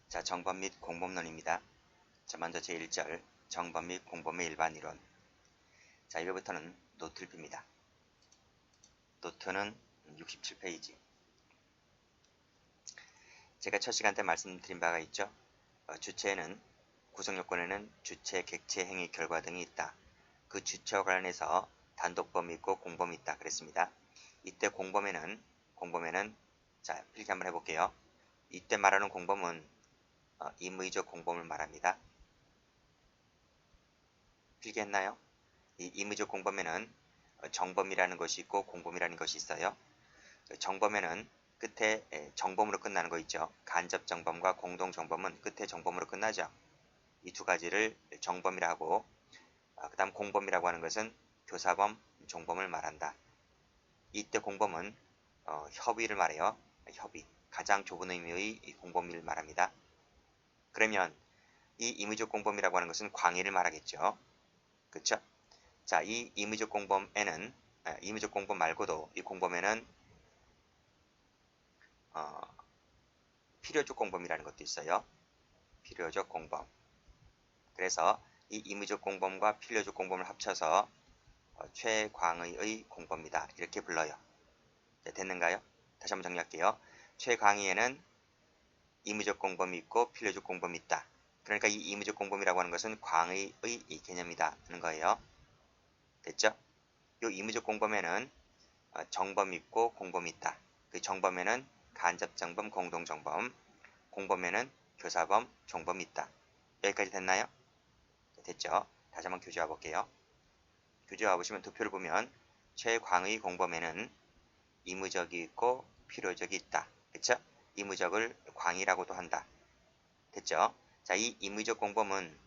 자, 정범 및 공범론입니다. 자, 먼저 제1절 정범 및 공범의 일반 이론. 자, 이거부터는 노트를 핍니다. 노트는 67페이지. 제가 첫 시간 때 말씀드린 바가 있죠. 주체에는 구성요건에는 주체, 객체, 행위, 결과 등이 있다. 그 주체와 관련해서 단독범이 있고 공범이 있다 그랬습니다. 이때 공범에는 자, 필기 한번 해볼게요. 이때 말하는 공범은 임의적 공범을 말합니다. 필기했나요? 이 임의적 공범에는 정범이라는 것이 있고 공범이라는 것이 있어요. 정범에는 끝에 정범으로 끝나는 거 있죠. 간접 정범과 공동 정범은 끝에 정범으로 끝나죠. 이 두 가지를 정범이라 하고, 그 다음 공범이라고 하는 것은 교사범, 종범을 말한다. 이때 공범은 협의를 말해요. 협의. 가장 좁은 의미의 공범을 말합니다. 그러면 이 임의적 공범이라고 하는 것은 광의를 말하겠죠. 그렇죠? 자, 이 임의적 공범에는 임의적 공범 말고도 이 공범에는 필요적 공범이라는 것도 있어요. 필요적 공범. 그래서 이 임의적 공범과 필요적 공범을 합쳐서 최광의의 공범이다. 이렇게 불러요. 자, 됐는가요? 다시 한번 정리할게요. 최광의에는 임의적 공범이 있고 필요적 공범이 있다. 그러니까 이 임의적 공범이라고 하는 것은 광의의 개념이다 하는 거예요. 됐죠? 이 임의적 공범에는 정범이 있고 공범이 있다. 그 정범에는 간접정범, 공동정범, 공범에는 교사범, 종범이 있다. 여기까지 됐나요? 됐죠? 다시 한번 교재와 볼게요. 교재와 보시면 도표를 보면 최광의 공범에는 임의적이 있고 필요적이 있다. 그쵸? 임의적을 광의라고도 한다. 됐죠? 자, 이 임의적 공범은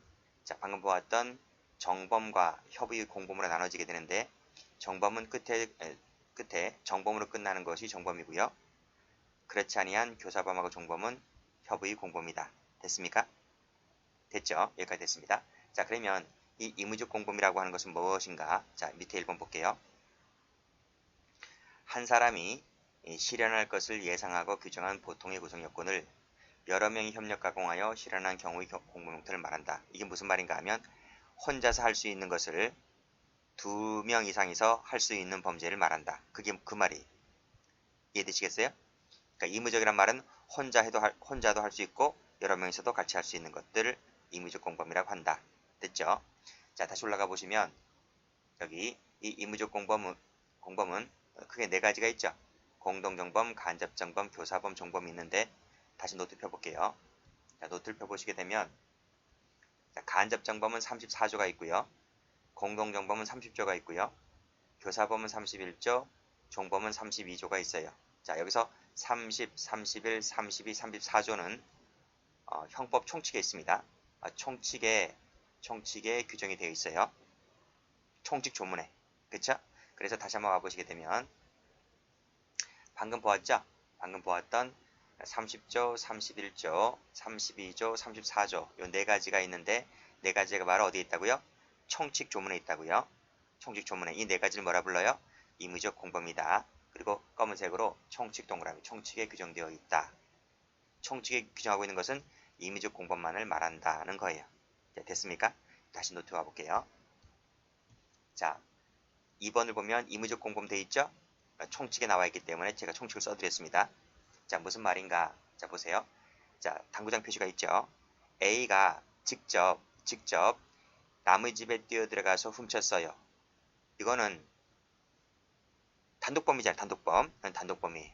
자, 방금 보았던 정범과 협의 공범으로 나눠지게 되는데 정범은 끝에 정범으로 끝나는 것이 정범이고요. 그렇지 아니한 교사범하고 종범은 협의 공범이다. 됐습니까? 됐죠? 여기까지 됐습니다. 자, 그러면 이 임의적 공범이라고 하는 것은 무엇인가? 자, 밑에 1번 볼게요. 한 사람이 실현할 것을 예상하고 규정한 보통의 구성 요건을 여러 명이 협력 가공하여 실현한 경우의 공범 형태를 말한다. 이게 무슨 말인가 하면 혼자서 할 수 있는 것을 2명 이상이서 할 수 있는 범죄를 말한다. 그게 그 말이 이해되시겠어요? 그러니까 임의적이란 말은 혼자도 할 수 있고 여러 명이서도 같이 할 수 있는 것들을 임의적 공범이라고 한다. 됐죠? 자, 다시 올라가 보시면 여기 이 임의적 공범은 크게 4가지가 있죠. 공동정범, 간접정범, 교사범, 종범이 있는데 다시 노트 펴볼게요. 자, 노트를 펴보시게 되면 자, 간접정범은 34조가 있고요. 공동정범은 30조가 있고요. 교사범은 31조, 종범은 32조가 있어요. 자, 여기서 30, 31, 32, 34조는 형법 총칙에 있습니다. 총칙에 규정이 되어 있어요. 총칙 조문에. 그쵸? 그래서 다시 한번 와보시게 되면 방금 보았죠? 방금 보았던 30조, 31조, 32조, 34조 요 4가지가 있는데 4가지가 바로 어디에 있다고요? 총칙 조문에 있다고요. 총칙 조문에 이 4가지를 뭐라 불러요? 임의적 공범이다. 그리고 검은색으로 총칙 동그라미, 총칙에 규정되어 있다. 총칙에 규정하고 있는 것은 임의적 공범만을 말한다는 거예요. 자, 됐습니까? 다시 노트 와볼게요. 자, 2번을 보면 임의적 공범 돼 있죠? 총칙에 나와 있기 때문에 제가 총칙을 써드렸습니다. 자, 무슨 말인가? 자, 보세요. 자, 당구장 표시가 있죠? A가 직접 남의 집에 뛰어들어가서 훔쳤어요. 이거는 단독범이잖아요. 단독범이에요.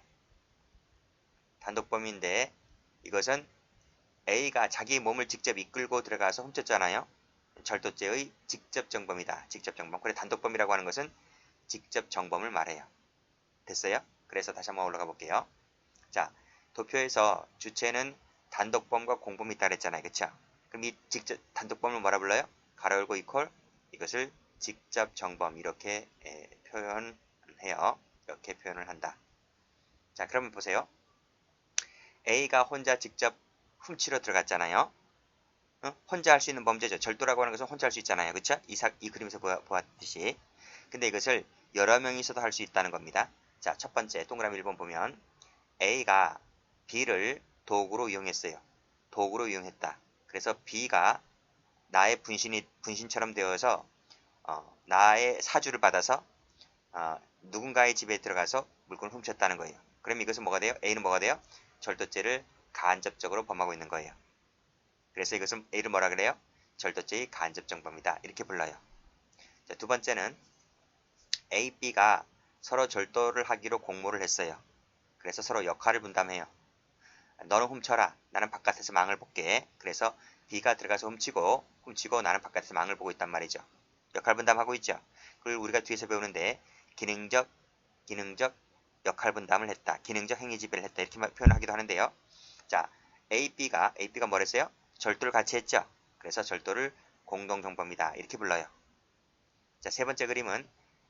단독범인데 이것은 A가 자기 몸을 직접 이끌고 들어가서 훔쳤잖아요. 절도죄의 직접 정범이다. 직접 정범. 그래 단독범이라고 하는 것은 직접 정범을 말해요. 됐어요? 그래서 다시 한번 올라가 볼게요. 자, 도표에서 주체는 단독범과 공범이 있다 그랬잖아요. 그쵸? 그럼 이 직접 단독범을 뭐라 불러요? 가로 열고 이퀄 이것을 직접 정범 이렇게 표현해요. 이렇게 표현을 한다. 자, 그러면 보세요. A가 혼자 직접 훔치러 들어갔잖아요. 혼자 할 수 있는 범죄죠. 절도라고 하는 것은 혼자 할 수 있잖아요. 그쵸? 이 그림에서 보았듯이. 근데 이것을 여러 명이서도 할 수 있다는 겁니다. 자, 첫 번째 동그라미 1번 보면 A가 B를 도구로 이용했어요. 도구로 이용했다. 그래서 B가 나의 분신처럼 되어서 나의 사주를 받아서 누군가의 집에 들어가서 물건을 훔쳤다는 거예요. 그럼 이것은 뭐가 돼요? A는 뭐가 돼요? 절도죄를 간접적으로 범하고 있는 거예요. 그래서 이것은 A를 뭐라 그래요? 절도죄의 간접정범이다. 이렇게 불러요. 자, 두 번째는 A, B가 서로 절도를 하기로 공모를 했어요. 그래서 서로 역할을 분담해요. 너는 훔쳐라. 나는 바깥에서 망을 볼게. 그래서 B가 들어가서 훔치고 나는 바깥에서 망을 보고 있단 말이죠. 역할 분담하고 있죠. 그걸 우리가 뒤에서 배우는데 기능적 역할 분담을 했다. 기능적 행위 지배를 했다. 이렇게 표현하기도 하는데요. 자, B가 뭐랬어요? 절도를 같이 했죠. 그래서 절도를 공동정범이다. 이렇게 불러요. 자, 세 번째 그림은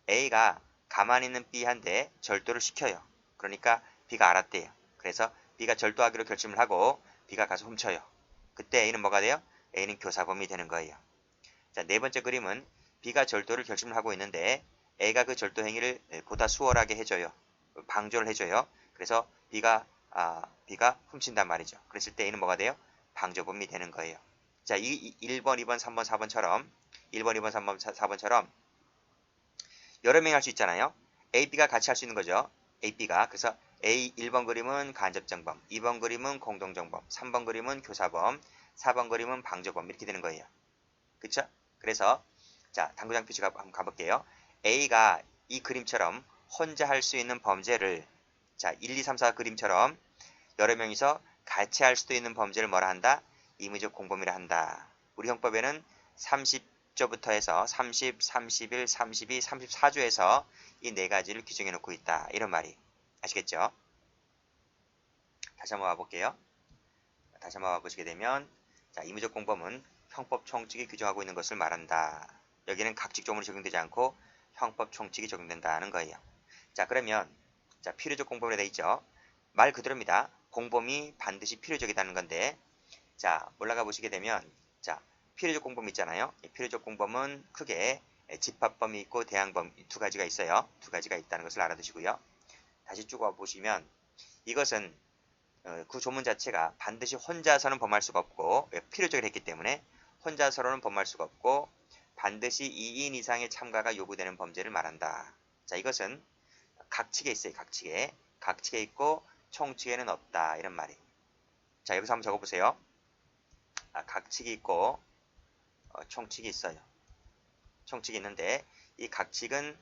A가 가만히 있는 B한테 절도를 시켜요. 그러니까 B가 알았대요. 그래서 B가 절도하기로 결심을 하고 B가 가서 훔쳐요. 그때 A는 뭐가 돼요? A는 교사범이 되는 거예요. 자, 네 번째 그림은 B가 절도를 결심을 하고 있는데 A가 그 절도 행위를 보다 수월하게 해줘요. 방조를 해줘요. 그래서 B가 훔친단 말이죠. 그랬을 때 A는 뭐가 돼요? 방조범이 되는 거예요. 자, 이 1번, 2번, 3번, 4번처럼 1번, 2번, 3번, 4번처럼 여러 명이 할 수 있잖아요. A, B가 같이 할 수 있는 거죠. A, B가. 그래서 A 1번 그림은 간접정범, 2번 그림은 공동정범, 3번 그림은 교사범, 4번 그림은 방조범 이렇게 되는 거예요. 그쵸? 그래서 자, 당구장 표시 한번 가볼게요. A가 이 그림처럼 혼자 할 수 있는 범죄를 자, 1, 2, 3, 4 그림처럼 여러 명이서 같이 할 수도 있는 범죄를 뭐라 한다? 임의적 공범이라 한다. 우리 형법에는 30조부터 해서 30, 31, 32, 34조에서 이 네 가지를 규정해 놓고 있다. 이런 말이. 아시겠죠? 다시 한번 와볼게요. 다시 한번 와보시게 되면 자, 임의적 공범은 형법 총칙이 규정하고 있는 것을 말한다. 여기는 각직조문이 적용되지 않고 형법 총칙이 적용된다는 거예요. 자, 그러면 자, 필요적 공범이라 되어 있죠. 말 그대로입니다. 공범이 반드시 필요적이라는 건데 자, 올라가 보시게 되면 자, 필요적 공범 있잖아요. 필요적 공범은 크게 집합범이 있고 대항범 두 가지가 있어요. 두 가지가 있다는 것을 알아두시고요. 다시 쭉 와보시면 이것은 그 조문 자체가 반드시 혼자서는 범할 수가 없고 필요적으로 했기 때문에 혼자서는 범할 수가 없고 반드시 2인 이상의 참가가 요구되는 범죄를 말한다. 자, 이것은 각칙에 있어요. 각칙에 있고 총칙에는 없다. 이런 말이. 자, 여기서 한번 적어보세요. 각칙이 있고 총칙이 있어요. 총칙이 있는데 이 각칙은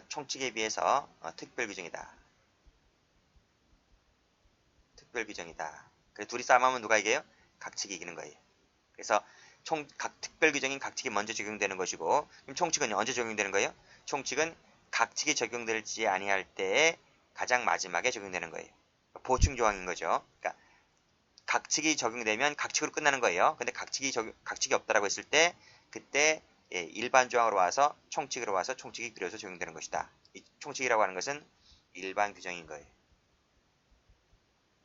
총칙에 비해서 특별 규정이다. 특별 규정이다. 그래서 둘이 싸움하면 누가 이겨요? 각칙이 이기는 거예요. 그래서 특별 규정인 각칙이 먼저 적용되는 것이고 그럼 총칙은 언제 적용되는 거예요? 총칙은 각칙이 적용될지 아니할 때에 가장 마지막에 적용되는 거예요. 보충 조항인 거죠. 그러니까 각칙이 적용되면 각칙으로 끝나는 거예요. 근데 각칙이 없다라고 했을 때 그때 일반 조항으로 와서 총칙으로 와서 총칙이 비로소 적용되는 것이다. 이 총칙이라고 하는 것은 일반 규정인 거예요.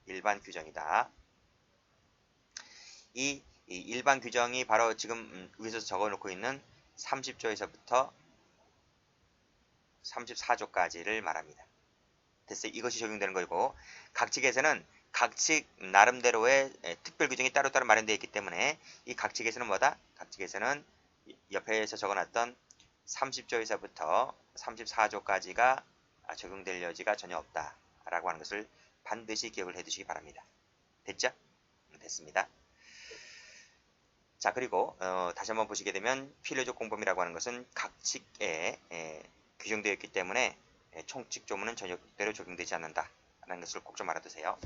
일반 규정이다. 이 일반 규정이 바로 지금 위에서 적어놓고 있는 30조에서부터 34조까지를 말합니다. 됐어요. 이것이 적용되는 거고 각칙에서는 각칙 나름대로의 특별 규정이 따로따로 마련되어 있기 때문에 이 각칙에서는 뭐다? 각칙에서는 옆에서 적어놨던 30조에서부터 34조까지가 적용될 여지가 전혀 없다라고 하는 것을 반드시 기억을 해두시기 바랍니다. 됐죠? 됐습니다. 자, 그리고 다시 한번 보시게 되면 필요적 공범이라고 하는 것은 각칙에 규정되어 있기 때문에 총칙 조문은 절대로 적용되지 않는다라는 것을 꼭 좀 알아두세요.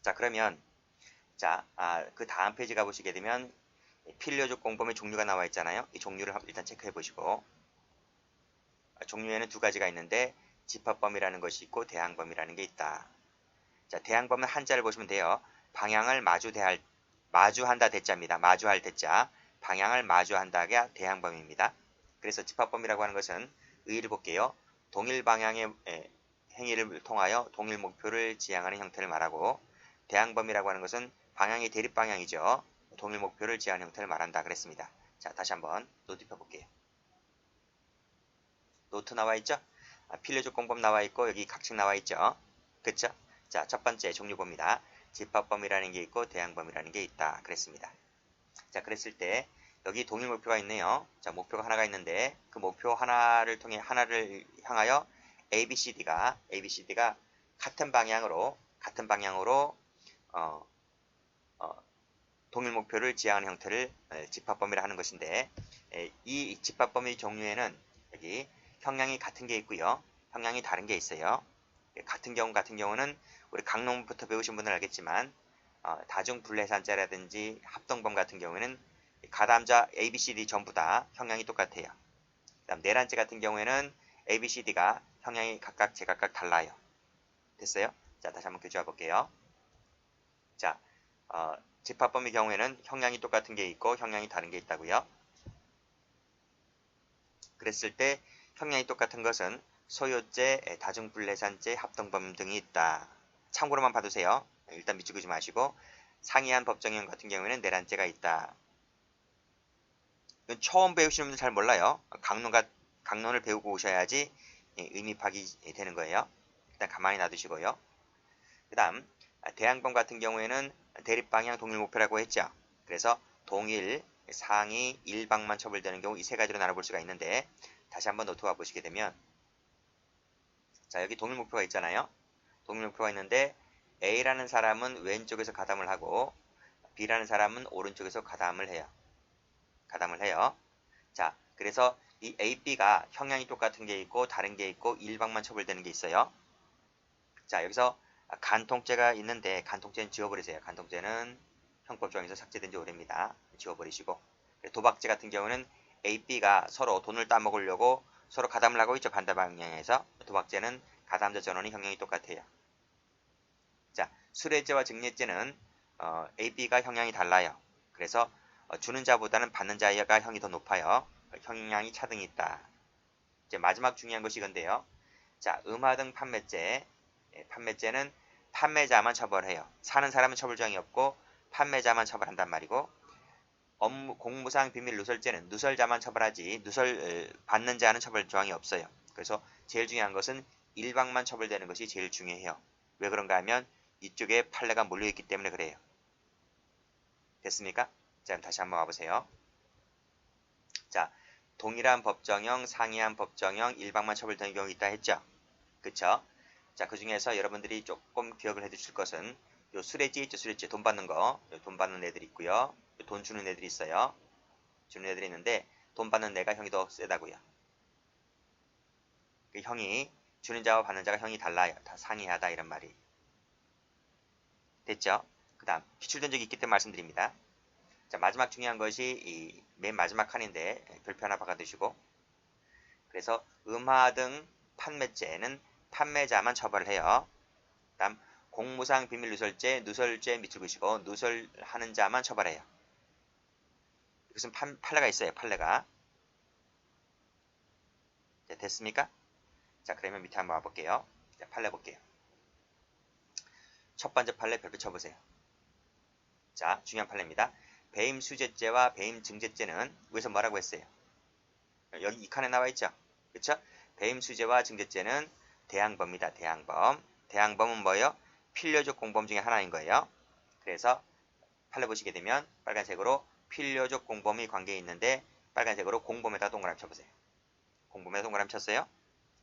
자, 그러면 자, 그 다음 페이지 가보시게 되면 필요적 공범의 종류가 나와 있잖아요. 이 종류를 일단 체크해 보시고 종류에는 두 가지가 있는데 집합범이라는 것이 있고 대항범이라는 게 있다. 자, 대항범은 한자를 보시면 돼요. 방향을 마주한다 대자입니다. 마주할 대자. 방향을 마주한다가 대항범입니다. 그래서 집합범이라고 하는 것은 의의를 볼게요. 동일 방향의 행위를 통하여 동일 목표를 지향하는 형태를 말하고 대항범이라고 하는 것은 방향이 대립 방향이죠. 동일 목표를 지향하는 형태를 말한다 그랬습니다. 자, 다시 한번 노트 펴볼게요. 노트 나와 있죠? 필요적 공범 나와 있고 여기 각칙 나와 있죠? 그쵸? 자, 첫 번째 종류 봅니다. 집합범위라는 게 있고 대항범위라는 게 있다. 그랬습니다. 자, 그랬을 때 여기 동일 목표가 있네요. 자, 목표가 하나가 있는데 그 목표 하나를 하나를 향하여 ABCD가 같은 방향으로 어, 동일 목표를 지향하는 형태를 집합범위라 하는 것인데, 이 집합범위 종류에는 여기 형량이 같은 게 있고요, 형량이 다른 게 있어요. 같은 경우는 우리 강론부터 배우신 분들은 알겠지만 다중분례산자라든지 합동범 같은 경우에는 가담자 ABCD 전부 다 형량이 똑같아요. 그다음 내란죄 같은 경우에는 ABCD가 형량이 각각 제각각 달라요. 됐어요? 자, 다시 한번 교주해 볼게요. 자, 집합범위 경우에는 형량이 똑같은 게 있고 형량이 다른 게 있다고요. 그랬을 때 형량이 똑같은 것은 소요죄, 다중분례산죄, 합동범 등이 있다. 참고로만 봐두세요. 일단 미치지 마시고, 상이한 법정형 같은 경우에는 내란죄가 있다. 이건 처음 배우시는 분들 잘 몰라요. 강론을 배우고 오셔야지 의미 파악이 되는 거예요. 일단 가만히 놔두시고요. 그 다음 대항범 같은 경우에는 대립방향 동일목표라고 했죠. 그래서 동일, 상이, 일방만 처벌되는 경우 이 세 가지로 나눠볼 수가 있는데, 다시 한번 노트와 보시게 되면, 자, 여기 동일목표가 있잖아요. 동일목표가 있는데 A라는 사람은 왼쪽에서 가담을 하고 B라는 사람은 오른쪽에서 가담을 해요. 자, 그래서 이 A, B가 형량이 똑같은 게 있고 다른 게 있고 일방만 처벌되는 게 있어요. 자, 여기서 간통죄가 있는데 간통죄는 지워버리세요. 간통죄는 형법조항에서 삭제된 지 오래입니다. 지워버리시고, 도박죄 같은 경우는 A, B가 서로 돈을 따먹으려고 서로 가담을 하고 있죠. 반대 방향에서. 도박죄는 가담자 전원이 형량이 똑같아요. 자, 수뢰죄와 증례죄는 A, B가 형량이 달라요. 그래서 주는 자보다는 받는 자가 형이 더 높아요. 형량이 차등이 있다. 이제 마지막 중요한 것이 이건데요. 자, 음화등 판매죄. 판매죄는 판매자만 처벌해요. 사는 사람은 처벌조항이 없고 판매자만 처벌한단 말이고, 공무상 비밀 누설죄는 누설자만 처벌하지 누설 받는 자는 처벌조항이 없어요. 그래서 제일 중요한 것은 일방만 처벌되는 것이 제일 중요해요. 왜 그런가 하면 이쪽에 판례가 몰려있기 때문에 그래요. 됐습니까? 자, 다시 한번 와보세요. 자, 동일한 법정형, 상이한 법정형, 일방만 처벌되는 경우 있다 했죠? 그쵸? 자, 그 중에서 여러분들이 조금 기억을 해두실 것은 요 수뢰죄 있죠? 수뢰죄. 돈 받는 거. 돈 받는 애들이 있고요. 돈 주는 애들이 있어요. 주는 애들이 있는데 돈 받는 애가 형이 더 세다고요. 그 형이 주는 자와 받는 자가 형이 달라요. 다 상이하다 이런 말이. 됐죠? 그 다음 기출된 적이 있기 때문에 말씀드립니다. 자, 마지막 중요한 것이 이 맨 마지막 칸인데 별표 하나 박아두시고, 그래서 음화 등 판매죄는 판매자만 처벌을 해요. 그 다음 공무상 비밀 누설죄, 누설죄 밑줄 그으시고 누설하는 자만 처벌해요. 이것은 판례가 있어요. 판례가. 자, 됐습니까? 자, 그러면 밑에 한번 와볼게요. 자, 판례 볼게요. 첫 번째 판례 별표 쳐보세요. 자, 중요한 판례입니다. 배임수재죄와 배임증재죄는 위에서 뭐라고 했어요? 여기 이 칸에 나와 있죠? 그쵸? 배임수재와 증재죄는 대항범입니다. 대항범. 대항범은 뭐예요? 필요적 공범 중에 하나인 거예요. 그래서 판례 보시게 되면 빨간색으로 필요적 공범이 관계에 있는데 빨간색으로 공범에다 동그라미 쳐보세요. 공범에다 동그라미 쳤어요.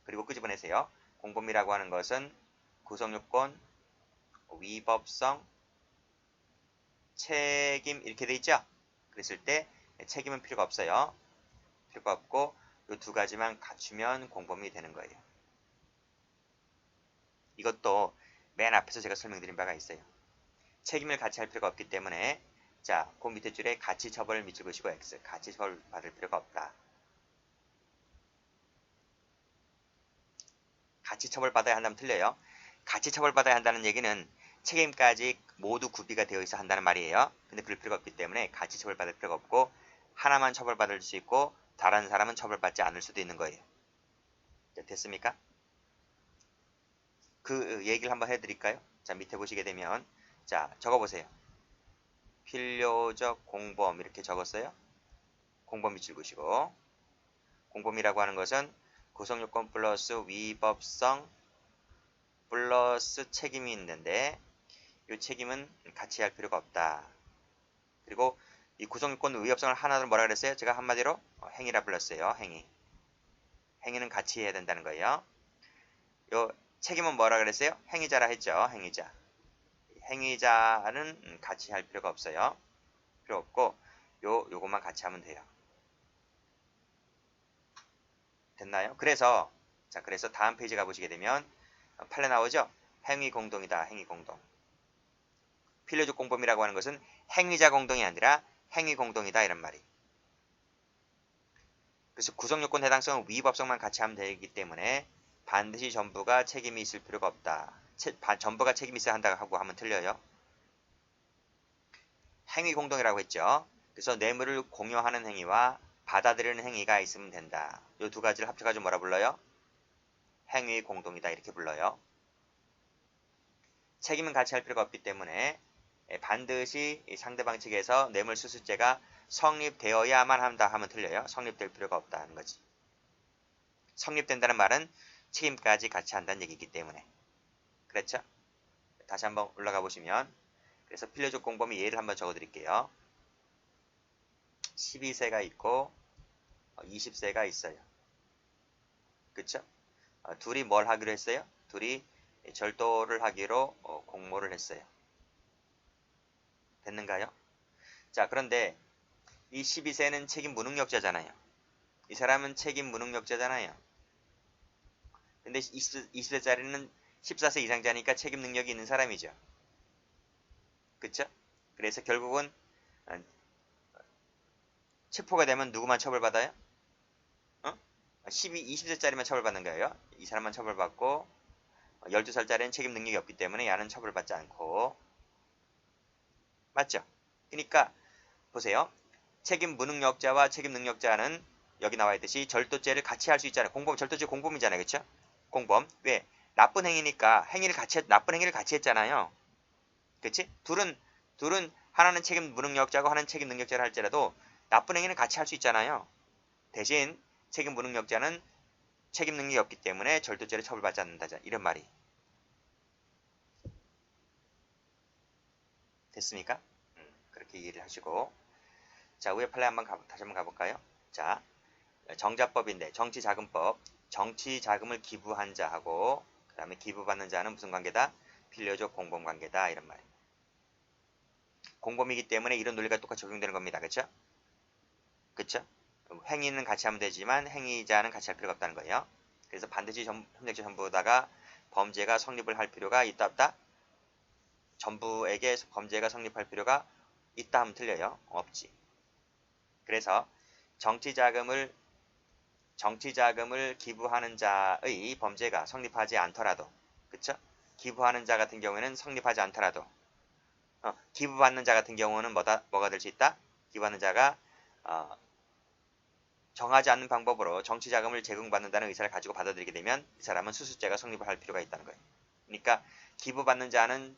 그리고 끄집어내세요. 공범이라고 하는 것은 구성요건, 위법성, 책임 이렇게 돼 있죠? 그랬을 때 책임은 필요가 없어요. 필요가 없고 이 두 가지만 갖추면 공범이 되는 거예요. 이것도 맨 앞에서 제가 설명드린 바가 있어요. 책임을 같이 할 필요가 없기 때문에, 자, 그 밑에 줄에 같이 처벌을 밑줄 그으시고 X. 같이 처벌 받을 필요가 없다. 같이 처벌받아야 한다면 틀려요. 같이 처벌받아야 한다는 얘기는 책임까지 모두 구비가 되어 있어 한다는 말이에요. 근데 그럴 필요가 없기 때문에 같이 처벌받을 필요가 없고 하나만 처벌받을 수 있고 다른 사람은 처벌받지 않을 수도 있는 거예요. 자, 됐습니까? 그 얘기를 한번 해드릴까요? 자, 밑에 보시게 되면, 자, 적어보세요. 필요적 공범 이렇게 적었어요. 공범 밑줄 그으시고, 공범이라고 하는 것은 구성요건 플러스 위법성 플러스 책임이 있는데, 이 책임은 같이 할 필요가 없다. 그리고 이 구성요건 의협성을 하나로 뭐라 그랬어요? 제가 한마디로 행위라 불렀어요. 행위. 행위는 같이 해야 된다는 거예요. 요 책임은 뭐라 그랬어요? 행위자라 했죠. 행위자. 행위자는 같이 할 필요가 없어요. 필요 없고 요것만 같이 하면 돼요. 됐나요? 그래서 다음 페이지 가보시게 되면 판례 나오죠? 행위 공동이다. 행위 공동. 필요적 공범이라고 하는 것은 행위자 공동이 아니라 행위 공동이다 이런 말이. 그래서 구성요건 해당성은 위법성만 같이 하면 되기 때문에 반드시 전부가 책임이 있을 필요가 없다. 전부가 책임이 있어야 한다고 하면 틀려요. 행위 공동이라고 했죠. 그래서 뇌물을 공유하는 행위와 받아들이는 행위가 있으면 된다. 이 두 가지를 합쳐가지고 뭐라 불러요? 행위 공동이다 이렇게 불러요. 책임은 같이 할 필요가 없기 때문에 반드시 상대방 측에서 뇌물수수죄가 성립되어야만 한다 하면 틀려요. 성립될 필요가 없다 하는 거지. 성립된다는 말은 책임까지 같이 한다는 얘기이기 때문에. 그렇죠? 다시 한번 올라가 보시면 그래서 필요적 공범이 예를 한번 적어 드릴게요. 12세가 있고 20세가 있어요. 그쵸? 둘이 뭘 하기로 했어요? 둘이 절도를 하기로 공모를 했어요. 됐는가요? 자, 그런데 이 12세는 책임 무능력자잖아요. 이 사람은 책임 무능력자잖아요. 근데 20세짜리는 14세 이상자니까 책임 능력이 있는 사람이죠. 그쵸? 그래서 결국은 체포가 되면 누구만 처벌받아요? 20세짜리만 처벌받는 거예요. 이 사람만 처벌받고 12살짜리는 책임 능력이 없기 때문에 야는 처벌받지 않고. 맞죠? 그러니까 보세요. 책임 무능력자와 책임 능력자는 여기 나와 있듯이 절도죄를 같이 할 수 있잖아요. 공범, 절도죄 공범이잖아요. 그쵸? 공범. 왜? 나쁜 행위니까 나쁜 행위를 같이 했잖아요. 그치? 둘은 하나는 책임 무능력자고 하나는 책임 능력자를 할지라도 나쁜 행위는 같이 할 수 있잖아요. 대신 책임 무능력자는 책임 능력이 없기 때문에 절도죄를 처벌받지 않는다. 이런 말이. 됐습니까? 그렇게 이해를 하시고. 자, 위에 판례 다시 한번 가볼까요? 자, 정자법인데 정치자금법. 정치자금을 기부한 자하고 그 다음에 기부받는 자는 무슨 관계다? 필요적 공범관계다. 이런 말. 공범이기 때문에 이런 논리가 똑같이 적용되는 겁니다. 그쵸? 그쵸? 행위는 같이 하면 되지만 행위자는 같이 할 필요가 없다는 거예요. 그래서 반드시 협력자 전부다가 범죄가 성립을 할 필요가 있다 없다? 전부에게 범죄가 성립할 필요가 있다 하면 틀려요. 없지. 그래서 정치자금을 기부하는 자의 범죄가 성립하지 않더라도, 그쵸? 기부하는 자 같은 경우에는 성립하지 않더라도, 기부받는 자 같은 경우는 뭐가 될 수 있다? 기부하는 자가 정하지 않는 방법으로 정치자금을 제공받는다는 의사를 가지고 받아들이게 되면 이 사람은 수수죄가 성립을 할 필요가 있다는 거예요. 그러니까 기부하는 자는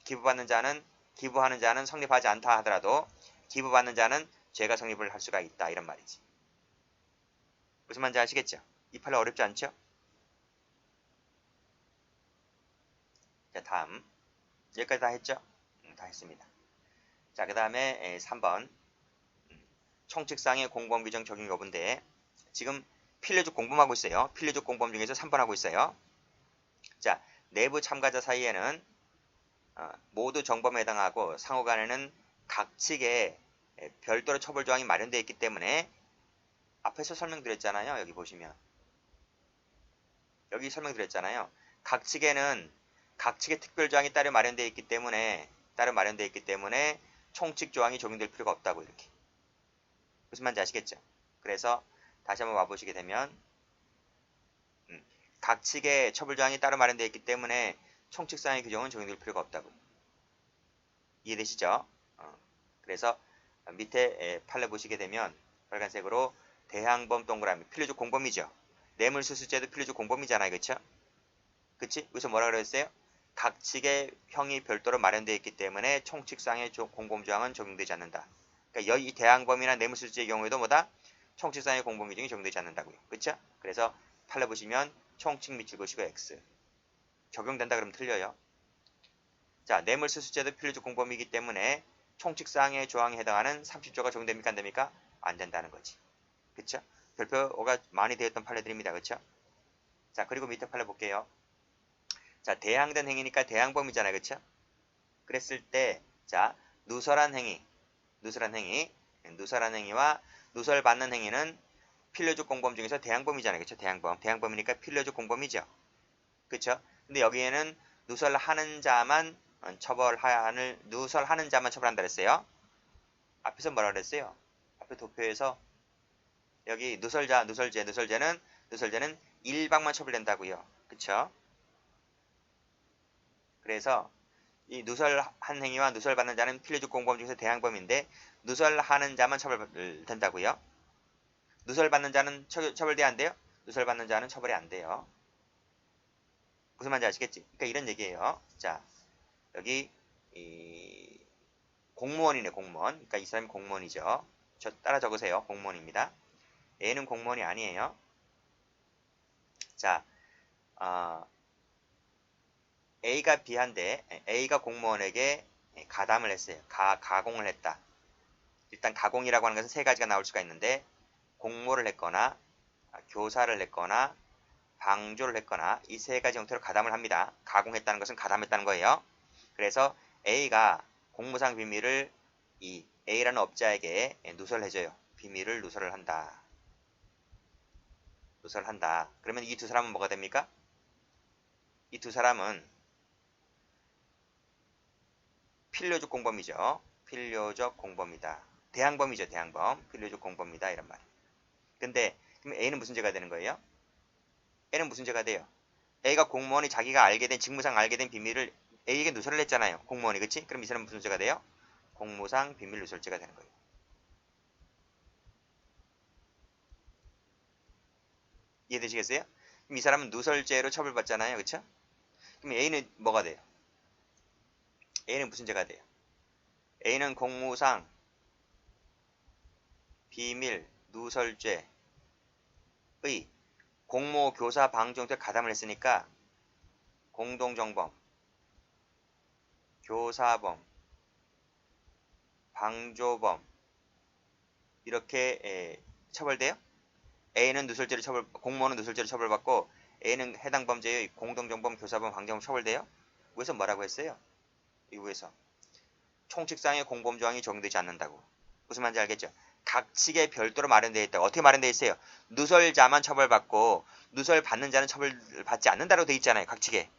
기부하는 자는 성립하지 않다 하더라도 기부받는 자는 죄가 성립을 할 수가 있다 이런 말이지. 무슨 말인지 아시겠죠? 이 판례 어렵지 않죠? 자, 다음. 여기까지 다 했죠? 다 했습니다. 자, 그 다음에 3번. 총칙상의 공범 규정 적용 여부인데 지금 필요적 공범하고 있어요. 필요적 공범 중에서 3번 하고 있어요. 자, 내부 참가자 사이에는 모두 정범에 해당하고 상호간에는 각 측에 별도로 처벌 조항이 마련되어 있기 때문에 앞에서 설명드렸잖아요. 여기 보시면 여기 설명드렸잖아요. 각 측의 특별 조항이 따로 마련되어 있기 때문에 총칙 조항이 적용될 필요가 없다고 이렇게. 무슨 말인지 아시겠죠? 그래서 다시 한번 와보시게 되면 각 측의 처벌 조항이 따로 마련되어 있기 때문에 총칙상의 규정은 적용될 필요가 없다고. 이해되시죠? 그래서 밑에 판례 보시게 되면 빨간색으로 대항범 동그라미 필요적 공범이죠. 뇌물수수죄도 필요적 공범이잖아요. 그쵸? 그치? 여기서 뭐라 그랬어요? 각 측의 형이 별도로 마련되어 있기 때문에 총칙상의 공범조항은 적용되지 않는다. 그러니까 이 대항범이나 뇌물수수죄의 경우에도 뭐다? 총칙상의 공범 규정이 적용되지 않는다고요. 그쵸? 그래서 판례 보시면 총칙 밑줄 보시고 X 적용된다 그러면 틀려요. 자, 뇌물수수죄도 필요적 공범이기 때문에 총칙사항의 조항에 해당하는 30조가 적용됩니까? 안 됩니까? 안 된다는 거지. 그쵸? 별표가 많이 되었던 판례들입니다. 그쵸? 자, 그리고 밑에 판례 볼게요. 자, 대항된 행위니까 대항범이잖아요. 그쵸? 그랬을 때, 자, 누설한 행위와 누설받는 행위는 필요적 공범 중에서 대항범이잖아요. 그쵸? 대항범이니까 필요적 공범이죠. 그쵸? 근데 여기에는 누설하는 자만 처벌한다 그랬어요. 앞에서 뭐라 그랬어요? 앞에 도표에서 여기 누설죄는 일방만 처벌된다고요. 그쵸? 그래서 이 누설한 행위와 누설받는 자는 필요적 공범 중에서 대항범인데 누설하는 자만 처벌된다고요. 누설받는 자는 처벌돼야 안 돼요? 누설받는 자는 처벌이 안 돼요. 무슨 말인지 아시겠지? 그러니까 이런 얘기예요. 자, 여기 이 공무원이네, 공무원. 그러니까 이 사람이 공무원이죠. 저 따라 적으세요. 공무원입니다. A는 공무원이 아니에요. 자, A가 B한데 A가 공무원에게 가담을 했어요. 가공을 했다. 일단 가공이라고 하는 것은 세 가지가 나올 수가 있는데 공모를 했거나 교사를 했거나 방조를 했거나 이 세 가지 형태로 가담을 합니다. 가공했다는 것은 가담했다는 거예요. 그래서 A가 공무상 비밀을 이 A라는 업자에게 누설해줘요. 비밀을 누설한다. 그러면 이 두 사람은 뭐가 됩니까? 이 두 사람은 필요적 공범이죠. 필요적 공범이다. 대항범이죠. 대항범. 필요적 공범이다. 이런 말. 근데 그럼 A는 무슨 죄가 되는 거예요? A는 무슨 죄가 돼요? A가 공무원이 자기가 알게 된 직무상 알게 된 비밀을 A에게 누설을 했잖아요. 공무원이. 그치? 그럼 이 사람은 무슨 죄가 돼요? 공무상 비밀 누설죄가 되는 거예요. 이해되시겠어요? 그럼 이 사람은 누설죄로 처벌받잖아요. 그쵸? 그럼 A는 뭐가 돼요? A는 무슨 죄가 돼요? A는 공무상 비밀 누설죄의 공모 교사 방조형태 가담을 했으니까 공동정범, 교사범, 방조범 이렇게 처벌돼요? A는 공무원은 누설죄로 처벌받고 A는 해당 범죄의 공동정범, 교사범, 방조범 처벌돼요? 위에서 뭐라고 했어요? 이 위에서 총칙상의 공범 조항이 적용되지 않는다고. 무슨 말인지 알겠죠? 각 측에 별도로 마련되어 있다고. 어떻게 마련되어 있어요? 누설자만 처벌받고 누설받는 자는 처벌받지 않는다고 되어 있잖아요. 각 측에.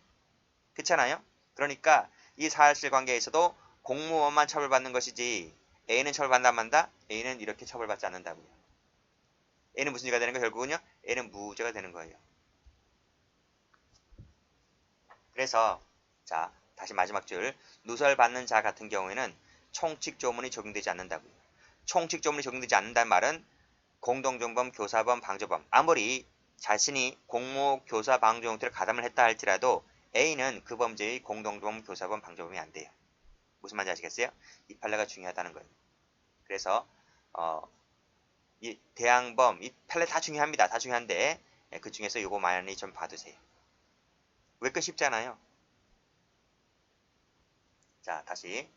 그렇잖아요? 그러니까 이 사실관계에서도 공무원만 처벌받는 것이지 A는 처벌받나 만다? A는 이렇게 처벌받지 않는다고요. A는 무슨 죄가 되는 거예요? 결국은요. A는 무죄가 되는 거예요. 그래서 자 다시 마지막 줄. 누설받는 자 같은 경우에는 총칙조문이 적용되지 않는다고요. 총칙조문이 적용되지 않는다는 말은 공동정범, 교사범, 방조범 아무리 자신이 공모, 교사, 방조 형태를 가담을 했다 할지라도 A는 그 범죄의 공동정범, 교사범, 방조범이 안 돼요. 무슨 말인지 아시겠어요? 이 판례가 중요하다는 거예요. 그래서 이 대항범, 이 판례 다 중요합니다. 다 중요한데 그 중에서 요거 많이 좀 봐두세요. 외권 쉽잖아요. 자 다시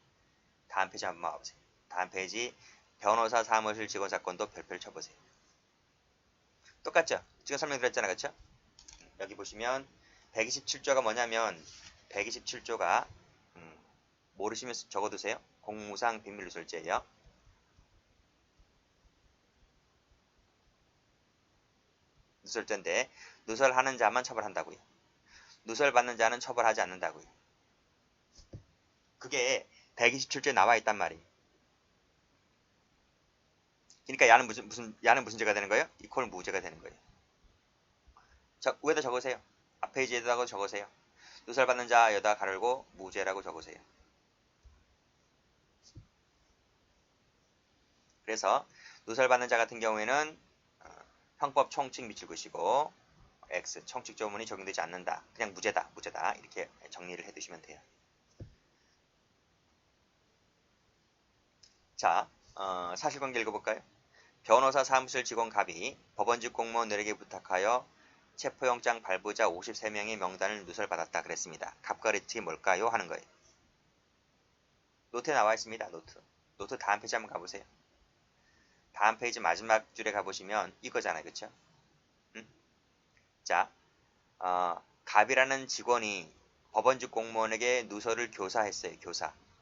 다음 페이지 한번 와보세요. 다음 페이지 변호사 사무실 직원 사건도 별표를 쳐보세요. 똑같죠? 지금 설명드렸잖아. 그쵸? 여기 보시면 127조가 뭐냐면 127조가 모르시면 적어두세요. 공무상 비밀누설죄예요. 누설죄인데 누설하는 자만 처벌한다고요. 누설받는 자는 처벌하지 않는다고요. 그게 127조에 나와 있단 말이에요. 그러니까 야는 무슨 죄가 되는 거예요? 이퀄 무죄가 되는 거예요. 자, 위에다 적으세요. 앞 페이지에다가 적으세요. 누설받는 자 여다 가르고 무죄라고 적으세요. 그래서 누설받는 자 같은 경우에는 형법 총칙 미칠 것이고 X 총칙 조문이 적용되지 않는다. 그냥 무죄다 이렇게 정리를 해두시면 돼요. 자 사실관계 읽어볼까요? 변호사 사무실 직원 갑이 법원직 공무원들에게 부탁하여 체포영장 발부자 53명의 명단을 누설받았다 그랬습니다. 갑과 리틀이 뭘까요? 하는 거예요. 노트에 나와 있습니다. 노트 다음 페이지 한번 가보세요. 다음 페이지 마지막 줄에 가보시면 이거잖아요. 그쵸? 자, 갑이라는 직원이 법원직 공무원에게 누설을 교사했어요.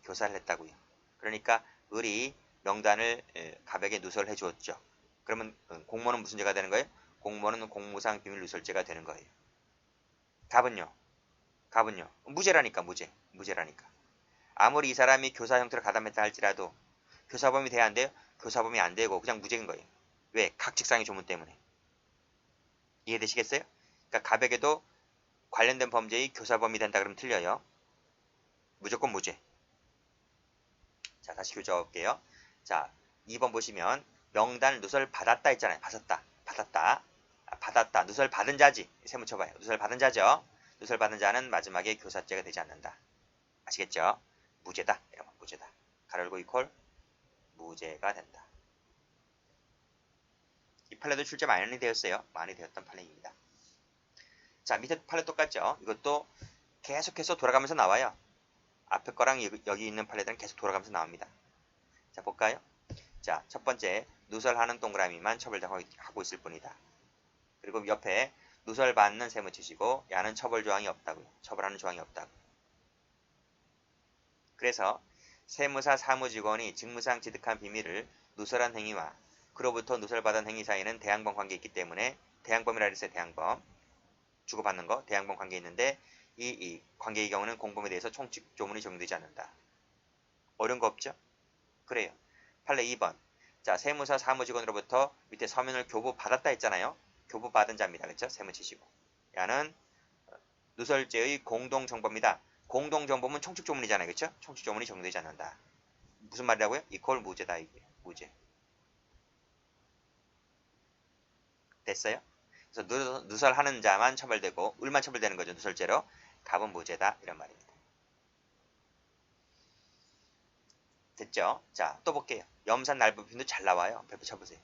교사를 했다고요. 그러니까 을이 명단을 갑에게 누설해 주었죠. 그러면 공무원은 무슨 죄가 되는 거예요? 공무원은 공무상 비밀 누설죄가 되는 거예요. 갑은요? 무죄라니까. 무죄라니까. 아무리 이 사람이 교사 형태로 가담했다 할지라도 교사범이 돼야 안 돼요? 교사범이 안 되고 그냥 무죄인 거예요. 왜? 각직상의 조문 때문에. 이해되시겠어요? 그러니까 갑에게도 관련된 범죄의 교사범이 된다 그러면 틀려요. 무조건 무죄. 자, 다시 교정할게요. 자, 2번 보시면 명단 누설 받았다 했잖아요. 받았다. 누설 받은 자지. 세무 쳐봐요. 누설 받은 자죠. 누설 받은 자는 마지막에 교사죄가 되지 않는다. 아시겠죠? 무죄다. 이러면 무죄다. 가로 열고 이퀄 무죄가 된다. 이 판례도 출제 많이 되었어요. 많이 되었던 판례입니다. 자, 밑에 판례 똑같죠? 이것도 계속해서 돌아가면서 나와요. 앞에 거랑 여기 있는 판례들은 계속 돌아가면서 나옵니다. 자, 볼까요? 자, 첫 번째, 누설하는 동그라미만 처벌하고 있을 뿐이다. 그리고 옆에 누설받는 세무 치시고 야는 처벌 조항이 없다고요. 처벌하는 조항이 없다고. 그래서 세무사 사무직원이 직무상 취득한 비밀을 누설한 행위와 그로부터 누설받은 행위 사이에는 대항범 관계 있기 때문에 대항범이라 그랬어요. 대항범. 주고받는 거 대항범 관계 있는데 이 관계의 경우는 공범에 대해서 총칙 조문이 적용되지 않는다. 어려운 거 없죠? 그래요. 판례 2번. 자, 세무사 사무직원으로부터 밑에 서면을 교부받았다 했잖아요. 교부받은 자입니다. 그렇죠? 세무 치시고. 야는 누설죄의 공동정범이다. 공동정범은 총칙조문이잖아요. 그렇죠? 총칙조문이 적용되지 않는다. 무슨 말이라고요? 이퀄 무죄다. 이게 무죄. 됐어요? 그래서 누설하는 자만 처벌되고 을만 처벌되는 거죠. 누설죄로. 갑은 무죄다. 이런 말입니다. 됐죠? 자, 또 볼게요. 염산 날부핀도 잘 나와요. 별표 쳐보세요.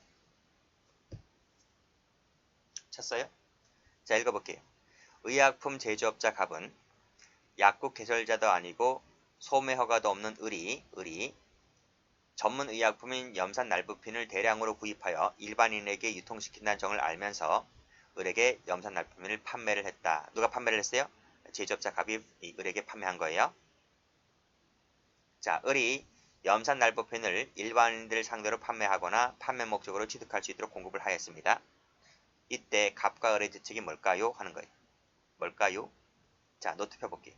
쳤어요? 자, 읽어볼게요. 의약품 제조업자 갑은 약국 개설자도 아니고 소매 허가도 없는 을이 전문 의약품인 염산 날부핀을 대량으로 구입하여 일반인에게 유통시킨다는 점을 알면서 을에게 염산 날부핀을 판매를 했다. 누가 판매를 했어요? 제조업자 갑이 을에게 판매한 거예요. 자, 을이 염산 날부핀을 일반인들 상대로 판매하거나 판매 목적으로 취득할 수 있도록 공급을 하였습니다. 이때 갑과 을의 죄책이 뭘까요? 하는 거예요. 뭘까요? 자, 노트 펴볼게요.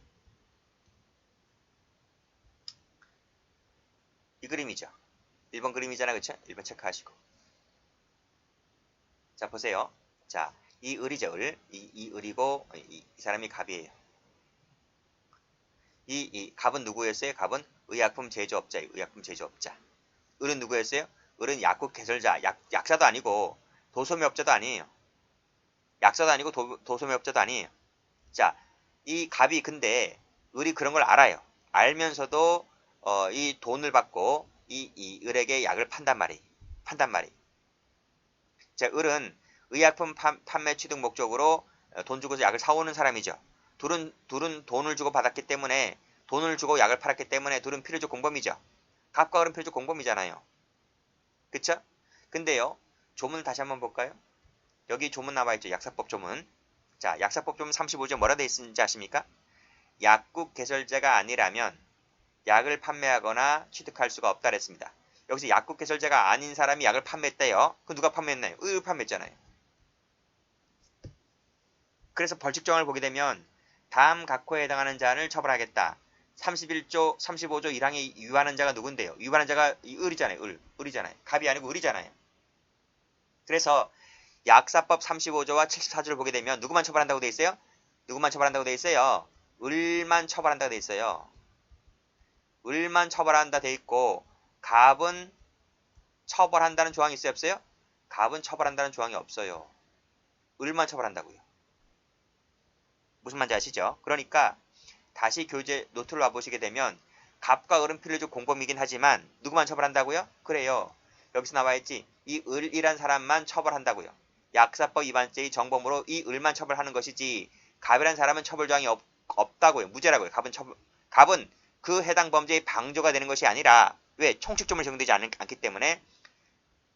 이 그림이죠. 1번 그림이잖아. 그쵸? 1번 체크하시고. 자, 보세요. 자, 이 을이죠. 이 을이고 이 사람이 갑이에요. 이 갑은 누구였어요? 갑은 의약품 제조업자예요. 의약품 제조업자. 을은 누구였어요? 을은 약국 개설자. 약사도 아니고 도소매업자도 아니에요. 약사도 아니고 도소매업자도 아니에요. 자, 이 갑이 근데 을이 그런 걸 알아요. 알면서도 이 돈을 받고 이 을에게 약을 판단 말이에요. 자, 을은 의약품 판매 취득 목적으로 돈 주고서 약을 사오는 사람이죠. 둘은 돈을 주고 받았기 때문에 돈을 주고 약을 팔았기 때문에 둘은 필요적 공범이죠. 갑과 을은 필요적 공범이잖아요. 그쵸? 근데요. 조문을 다시 한번 볼까요? 여기 조문 나와있죠. 약사법 조문. 자, 약사법 조문 35조 뭐라 되어 있는지 아십니까? 약국 개설자가 아니라면 약을 판매하거나 취득할 수가 없다 그랬습니다. 여기서 약국 개설자가 아닌 사람이 약을 판매했대요. 그 누가 판매했나요? 을이 판매했잖아요. 그래서 벌칙정을 보게 되면 다음 각호에 해당하는 자를 처벌하겠다. 31조, 35조 1항에 위반한 자가 누군데요? 위반한 자가 이 을이잖아요. 을이잖아요. 갑이 아니고 을이잖아요. 그래서 약사법 35조와 74조를 보게 되면 누구만 처벌한다고 돼 있어요? 누구만 처벌한다고 돼 있어요? 을만 처벌한다고 돼 있어요. 을만 처벌한다 돼 있고 갑은 처벌한다는 조항이 있어요? 없어요? 갑은 처벌한다는 조항이 없어요. 을만 처벌한다고요. 무슨 말인지 아시죠? 그러니까 다시 교재 노트를 와보시게 되면 갑과 을은 필요적 공범이긴 하지만 누구만 처벌한다고요? 그래요. 여기서 나와있지. 이 을이란 사람만 처벌한다고요. 약사법 위반죄의 정범으로 이 을만 처벌하는 것이지 갑이란 사람은 처벌 조항이 없다고요. 무죄라고요. 갑은 그 해당 범죄의 방조가 되는 것이 아니라 왜 총칙조문이 적용되지 않기 때문에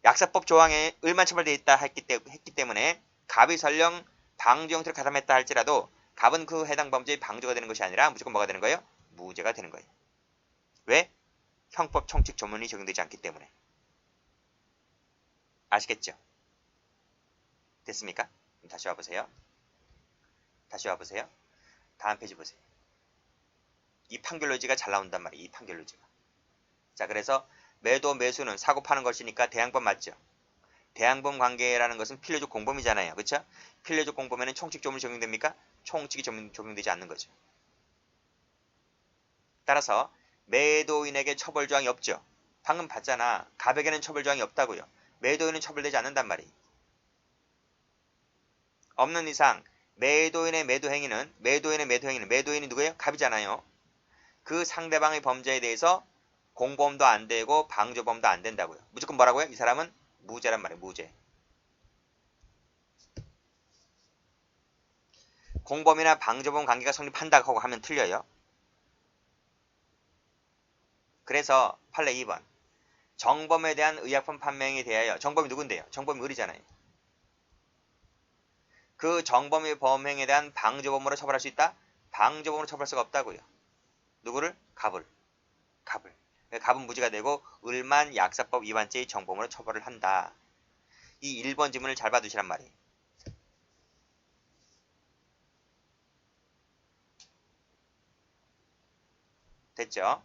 약사법 조항에 을만 처벌되어 있다 했기 때문에 갑이 설령 방조 형태로 가담했다 할지라도 갑은 그 해당 범죄의 방조가 되는 것이 아니라 무조건 뭐가 되는 거예요? 무죄가 되는 거예요. 왜? 형법 총칙 조문이 적용되지 않기 때문에. 아시겠죠? 됐습니까? 다시 와보세요. 다시 와보세요. 다음 페이지 보세요. 이 판결로지가 잘 나온단 말이에요. 이 판결로지가. 자, 그래서 매도 매수는 사고 파는 것이니까 대항법 맞죠? 대항법 관계라는 것은 필요적 공범이잖아요. 그렇죠? 필요적 공범에는 총칙 조문이 적용됩니까? 총칙이 적용되지 않는 거죠. 따라서 매도인에게 처벌 조항이 없죠. 방금 봤잖아. 갑에게는 처벌 조항이 없다고요. 매도인은 처벌되지 않는단 말이에요. 없는 이상 매도인의 매도 행위는 매도인이 누구예요? 갑이잖아요. 그 상대방의 범죄에 대해서 공범도 안 되고 방조범도 안 된다고요. 무조건 뭐라고요? 이 사람은 무죄란 말이에요. 무죄. 공범이나 방조범 관계가 성립한다고 하면 틀려요. 그래서 판례 2번. 정범에 대한 의약품 판매에 대하여 정범이 누군데요? 정범이 을이잖아요. 그 정범의 범행에 대한 방조범으로 처벌할 수 있다? 방조범으로 처벌할 수가 없다고요. 누구를? 갑을. 갑은 무죄가 되고 을만 약사법 위반죄의 정범으로 처벌을 한다. 이 1번 지문을 잘 봐두시란 말이에요. 됐죠?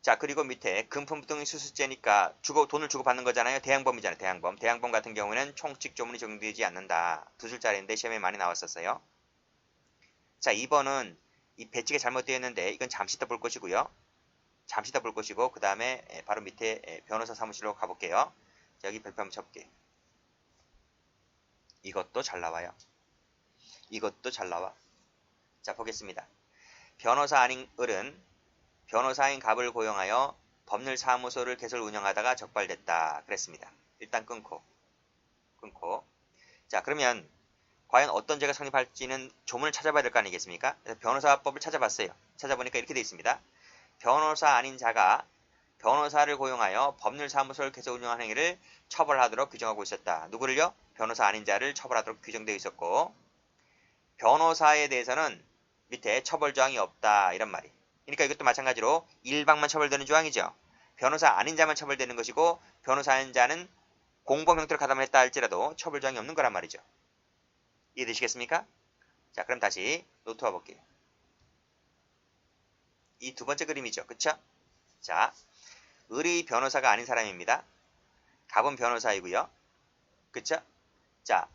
자, 그리고 밑에 금품 등의 수수죄니까 돈을 주고 받는 거잖아요. 대항범이잖아요. 대항범. 대항범 같은 경우에는 총칙 조문이 적용되지 않는다. 두 줄짜리인데 시험에 많이 나왔었어요. 자, 2번은 이 배치가 잘못되어 있는데 이건 잠시 이따 볼 것이고요. 잠시 이따 볼 것이고 그 다음에 바로 밑에 변호사 사무실로 가볼게요. 자, 여기 별표 한번 쳐볼게요. 이것도 잘 나와요. 이것도 잘 나와. 자, 보겠습니다. 변호사 아닌 을은 변호사인 갑을 고용하여 법률사무소를 개설 운영하다가 적발됐다. 그랬습니다. 일단 끊고. 자, 그러면 과연 어떤 죄가 성립할지는 조문을 찾아봐야 될 거 아니겠습니까? 그래서 변호사법을 찾아봤어요. 찾아보니까 이렇게 되어 있습니다. 변호사 아닌 자가 변호사를 고용하여 법률사무소를 개설 운영하는 행위를 처벌하도록 규정하고 있었다. 누구를요? 변호사 아닌 자를 처벌하도록 규정되어 있었고 변호사에 대해서는 밑에 처벌조항이 없다. 이런 말이. 그러니까 이것도 마찬가지로 일방만 처벌되는 조항이죠. 변호사 아닌 자만 처벌되는 것이고 변호사 아닌 자는 공범 형태로 가담을 했다 할지라도 처벌조항이 없는 거란 말이죠. 이해되시겠습니까? 자, 그럼 다시 노트 와볼게요. 이 두 번째 그림이죠. 그쵸? 자, 을이 변호사가 아닌 사람입니다. 갑은 변호사이고요. 그쵸? 자,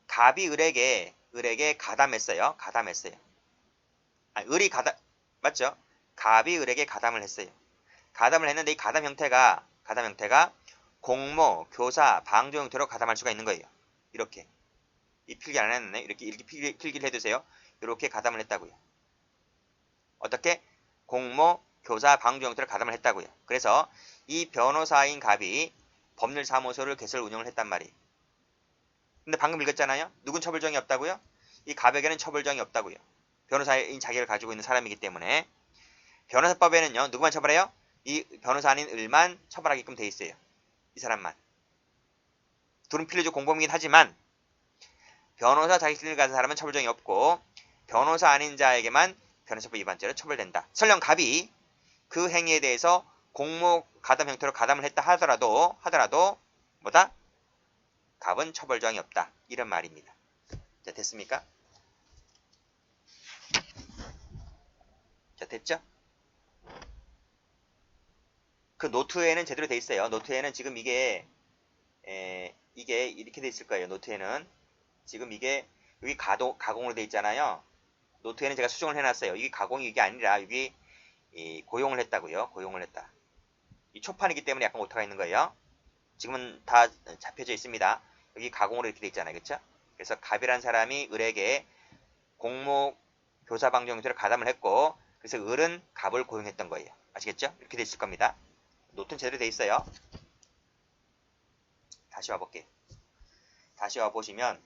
갑이 을에게 가담했어요. 을이 맞죠? 갑이 을에게 가담을 했어요. 가담을 했는데 이 가담 형태가 공모, 교사, 방조 형태로 가담할 수가 있는 거예요. 이렇게. 이 필기 안 했네. 이렇게 필기를 해두세요. 이렇게 가담을 했다고요. 어떻게? 공모, 교사, 방조 형태로 가담을 했다고요. 그래서 이 변호사인 갑이 법률사무소를 개설 운영을 했단 말이에요. 근데 방금 읽었잖아요. 누군 처벌정이 없다고요? 이 갑에게는 처벌정이 없다고요. 변호사인 자격을 가지고 있는 사람이기 때문에 변호사법에는요. 누구만 처벌해요? 이 변호사 아닌 을만 처벌하게끔 돼 있어요. 이 사람만. 둘은 필요적 공범이긴 하지만 변호사 자격증을 가진 사람은 처벌정이 없고 변호사 아닌 자에게만 변호사법 위반죄로 처벌된다. 설령 갑이 그 행위에 대해서 공모 가담 형태로 가담을 했다 하더라도 뭐다? 갑은 처벌조항이 없다. 이런 말입니다. 자, 됐습니까? 자, 됐죠? 그 노트에는 제대로 돼 있어요. 노트에는 지금 이게 이렇게 돼 있을 거예요. 노트에는 지금 이게 여기 가공으로 돼 있잖아요. 노트에는 제가 수정을 해놨어요. 이게 가공이 이게 아니라 여기 고용을 했다고요. 고용을 했다. 이 초판이기 때문에 약간 오타가 있는 거예요. 지금은 다 잡혀져 있습니다. 여기 가공으로 이렇게 돼 있잖아요. 그쵸? 그래서 갑이란 사람이 을에게 공모 교사 방조 형태로 가담을 했고 그래서 을은 갑을 고용했던 거예요. 아시겠죠? 이렇게 돼 있을 겁니다. 노트는 제대로 돼 있어요. 다시 와볼게요. 다시 와보시면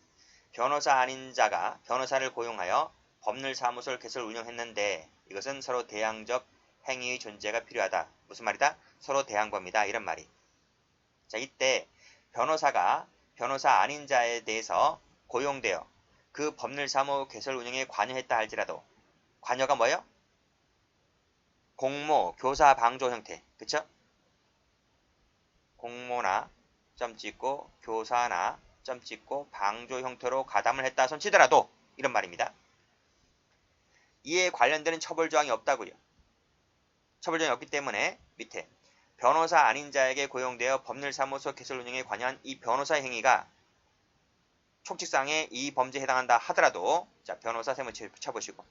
변호사 아닌 자가 변호사를 고용하여 법률사무소를 개설 운영했는데 이것은 서로 대항적 행위의 존재가 필요하다. 무슨 말이다? 서로 대항범이다. 이런 말이. 자, 이때 변호사가 변호사 아닌 자에 대해서 고용되어 그 법률사무 개설 운영에 관여했다 할지라도 관여가 뭐예요? 공모, 교사, 방조 형태. 그쵸? 공모나 점 찍고 교사나 점 찍고 방조 형태로 가담을 했다 손치더라도 이런 말입니다. 이에 관련되는 처벌조항이 없다고요. 처벌조항이 없기 때문에 밑에 변호사 아닌 자에게 고용되어 법률사무소 개설 운영에 관여한 이 변호사의 행위가 촉칙상에 이 범죄에 해당한다 하더라도 자 변호사 세무 쳐보시고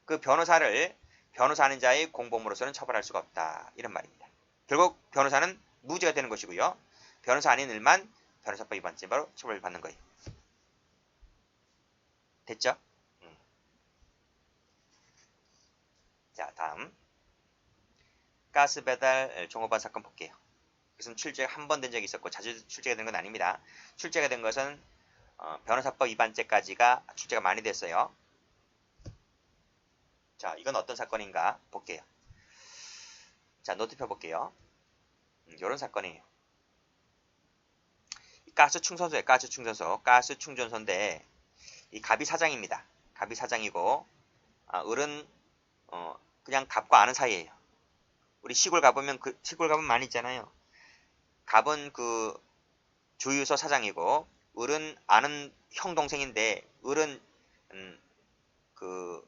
그 변호사를 변호사 아닌 자의 공범으로서는 처벌할 수가 없다. 이런 말입니다. 결국 변호사는 무죄가 되는 것이고요. 변호사 아닌 일만 변호사법 위반죄로 처벌을 받는 거예요. 됐죠? 자 다음 가스 배달 종업원 사건 볼게요. 이것은 출제가 한 번 된 적이 있었고 자주 출제가 된 건 아닙니다. 출제가 된 것은 변호사법 위반죄까지가 출제가 많이 됐어요. 자 이건 어떤 사건인가 볼게요. 자 노트 펴볼게요. 이런 사건이에요. 가스 충전소에 가스 충전소인데 이 갑이 사장입니다. 갑이 사장이고 을은 그냥 갑과 아는 사이예요. 우리 시골 가보면 시골 가보면 많이 있잖아요. 갑은 그 주유소 사장이고 을은 아는 형 동생인데 을은 그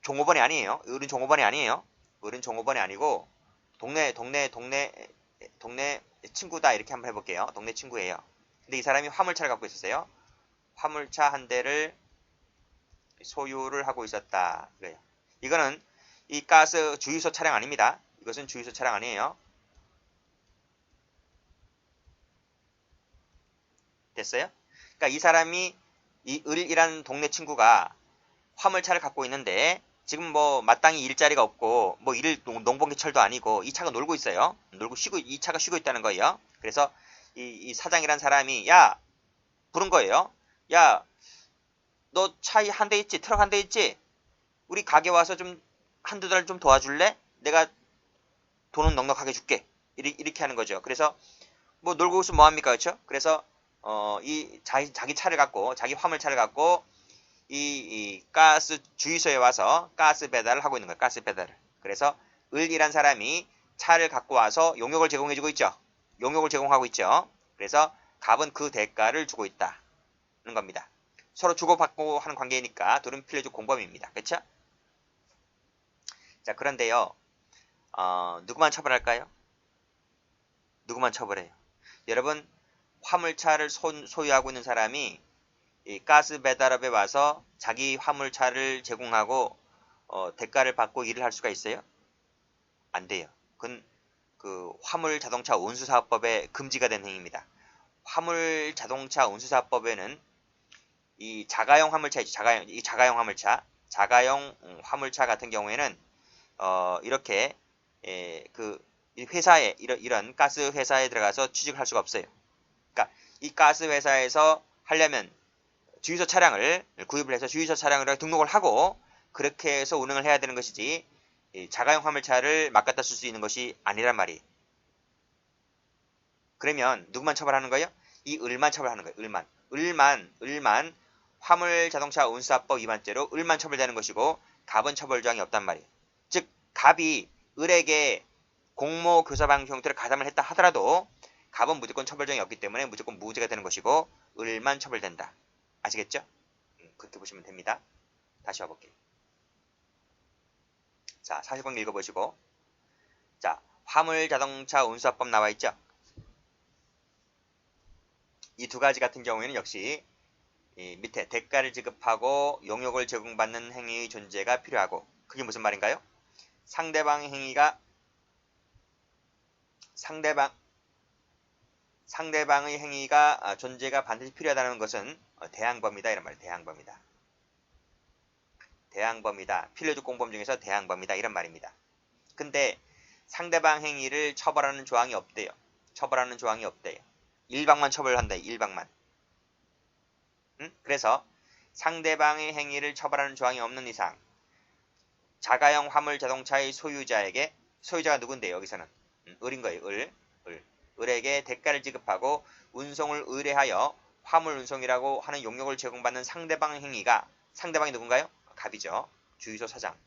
종업원이 아니에요. 을은 종업원이 아니에요. 을은 종업원이 아니고 동네 친구다 이렇게 한번 해볼게요. 동네 친구예요. 근데 이 사람이 화물차를 갖고 있었어요. 화물차 한 대를 소유를 하고 있었다. 그래요. 이거는 이 가스 주유소 차량 아닙니다. 이것은 주유소 차량 아니에요. 됐어요? 그러니까 이 사람이 이 을이라는 동네 친구가 화물차를 갖고 있는데 지금 뭐 마땅히 일자리가 없고 뭐 농번기철도 아니고 이 차가 놀고 있어요. 이 차가 쉬고 있다는 거예요. 그래서 이 사장이란 사람이 야 부른 거예요. 야 너 차 한 대 있지? 트럭 한 대 있지? 우리 가게 와서 좀 한두 달 좀 도와줄래? 내가 돈은 넉넉하게 줄게. 이렇게 하는 거죠. 그래서 뭐 놀고 있으면 뭐합니까? 그렇죠? 그래서 이 자기 차를 갖고 자기 화물차를 갖고 이 가스 주유소에 와서 가스 배달을 하고 있는 거예요. 가스 배달을. 그래서 을이란 사람이 차를 갖고 와서 용역을 제공해주고 있죠. 용역을 제공하고 있죠. 그래서 갑은 그 대가를 주고 있다는 겁니다. 서로 주고받고 하는 관계이니까 둘은 필요적 공범입니다. 그렇죠? 자 그런데요. 누구만 처벌할까요? 누구만 처벌해요? 여러분 화물차를 소유하고 있는 사람이 이 가스 배달업에 와서 자기 화물차를 제공하고 대가를 받고 일을 할 수가 있어요? 안 돼요. 그건 그 화물 자동차 운수사업법에 금지가 된 행위입니다. 화물 자동차 운수사업법에는 이 자가용 화물차 있죠. 자가용 화물차 같은 경우에는 이렇게 그 회사에 이런 가스 회사에 들어가서 취직을 할 수가 없어요. 그러니까 이 가스 회사에서 하려면 주유소 차량을 구입을 해서 주유소 차량을 등록을 하고 그렇게 해서 운행을 해야 되는 것이지 자가용 화물차를 막 갖다 쓸 수 있는 것이 아니란 말이에요. 그러면 누구만 처벌하는 거예요? 이 을만 처벌하는 거예요. 을만 화물 자동차 운수사법 위반죄로 을만 처벌되는 것이고 갑은 처벌조항이 없단 말이에요. 즉 갑이 을에게 공모 교사방 형태로 가담을 했다 하더라도 갑은 무조건 처벌조항이 없기 때문에 무조건 무죄가 되는 것이고 을만 처벌된다. 아시겠죠? 그렇게 보시면 됩니다. 다시 와볼게요. 자, 40번 읽어보시고 자, 화물 자동차 운수사법 나와 있죠? 이 두 가지 같은 경우에는 역시 이 밑에 대가를 지급하고 용역을 제공받는 행위의 존재가 필요하고 그게 무슨 말인가요? 상대방의 행위가 존재가 반드시 필요하다는 것은 대항범이다 이런 말이에요. 대항범이다. 필요적 공범 중에서 대항범이다 이런 말입니다. 근데 상대방 행위를 처벌하는 조항이 없대요. 일방만 처벌한다. 일방만. 그래서 상대방의 행위를 처벌하는 조항이 없는 이상 자가용 화물 자동차의 소유자에게 소유자가 누군데 여기서는 을인 거예요. 을에게 대가를 지급하고 운송을 의뢰하여 화물 운송이라고 하는 용역을 제공받는 상대방 행위가 상대방이 누군가요? 갑이죠. 주유소 사장.